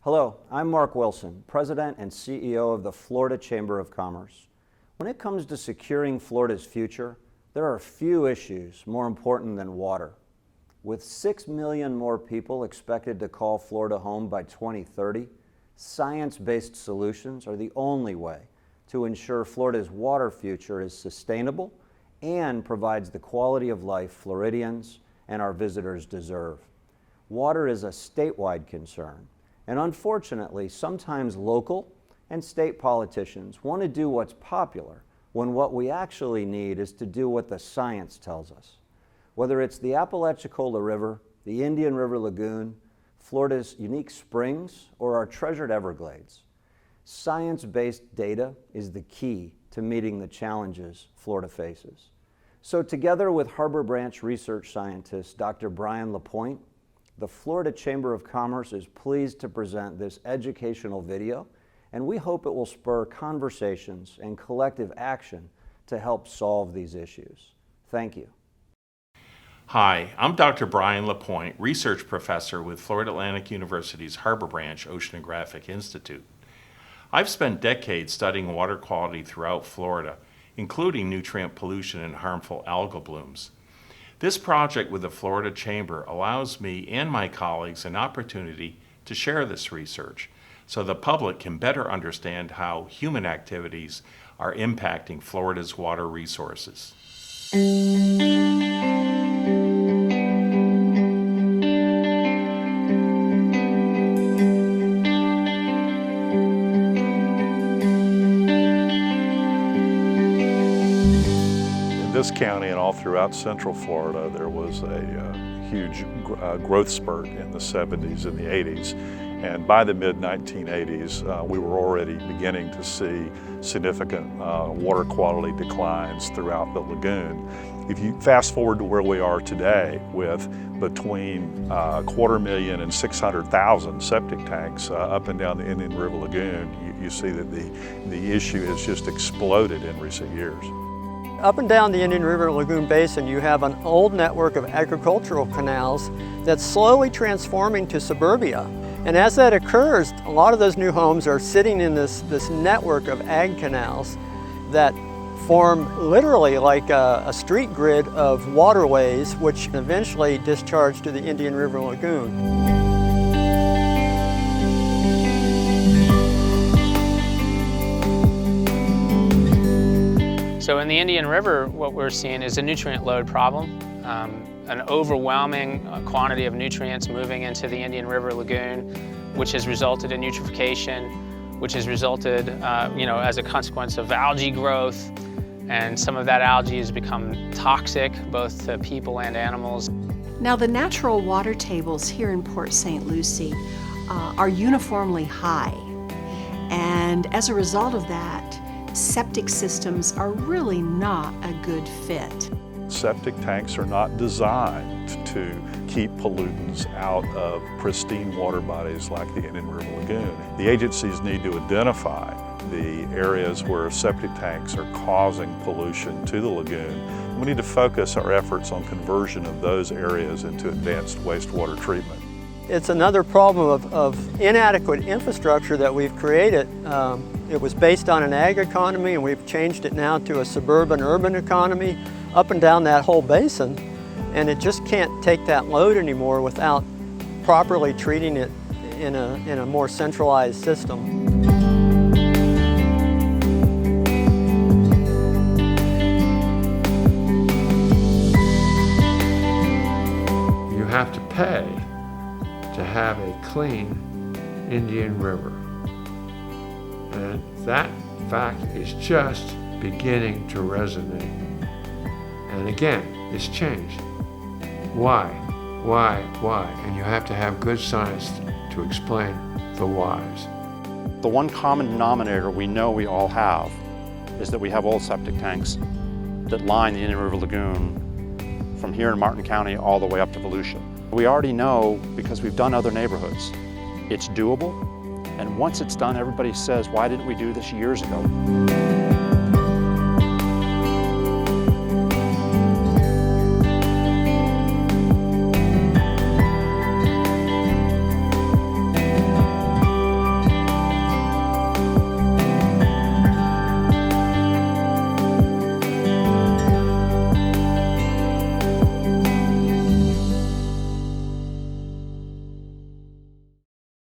Hello, I'm Mark Wilson, President and CEO of the Florida Chamber of Commerce. When it comes to securing Florida's future, there are few issues more important than water. With 6 million more people expected to call Florida home by 2030, science-based solutions are the only way to ensure Florida's water future is sustainable and provides the quality of life Floridians and our visitors deserve. Water is a statewide concern, and unfortunately, sometimes local and state politicians want to do what's popular when what we actually need is to do what the science tells us. Whether it's the Apalachicola River, the Indian River Lagoon, Florida's unique springs, or our treasured Everglades, science-based data is the key to meeting the challenges Florida faces. So together with Harbor Branch research scientist Dr. Brian LaPointe, the Florida Chamber of Commerce is pleased to present this educational video, and we hope it will spur conversations and collective action to help solve these issues. Thank you. Hi, I'm Dr. Brian LaPointe, research professor with Florida Atlantic University's Harbor Branch Oceanographic Institute. I've spent decades studying water quality throughout Florida, including nutrient pollution and harmful algal blooms. This project with the Florida Chamber allows me and my colleagues an opportunity to share this research so the public can better understand how human activities are impacting Florida's water resources. This county and all throughout Central Florida, there was a huge growth spurt in the 70s and the 80s. And by the mid-1980s, we were already beginning to see significant water quality declines throughout the lagoon. If you fast forward to where we are today with between 250,000 and 600,000 septic tanks up and down the Indian River Lagoon, you see that the issue has just exploded in recent years. Up and down the Indian River Lagoon Basin, you have an old network of agricultural canals that's slowly transforming to suburbia. And as that occurs, a lot of those new homes are sitting in this network of ag canals that form literally like a street grid of waterways which eventually discharge to the Indian River Lagoon. So in the Indian River, what we're seeing is a nutrient load problem, an overwhelming quantity of nutrients moving into the Indian River Lagoon, which has resulted in eutrophication, which has resulted, as a consequence of algae growth, and some of that algae has become toxic both to people and animals. Now, the natural water tables here in Port St. Lucie are uniformly high, and as a result of that, septic systems are really not a good fit. Septic tanks are not designed to keep pollutants out of pristine water bodies like the Indian River Lagoon. The agencies need to identify the areas where septic tanks are causing pollution to the lagoon. We need to focus our efforts on conversion of those areas into advanced wastewater treatment. It's another problem of inadequate infrastructure that we've created. It was based on an ag economy, and we've changed it now to a suburban-urban economy up and down that whole basin, and it just can't take that load anymore without properly treating it in a more centralized system. You have to pay to have a clean Indian River. And that fact is just beginning to resonate. And again, it's changed. Why? And you have to have good science to explain the whys. The one common denominator we know we all have is that we have old septic tanks that line the Indian River Lagoon from here in Martin County all the way up to Volusia. We already know, because we've done other neighborhoods, it's doable, and once it's done, everybody says, why didn't we do this years ago?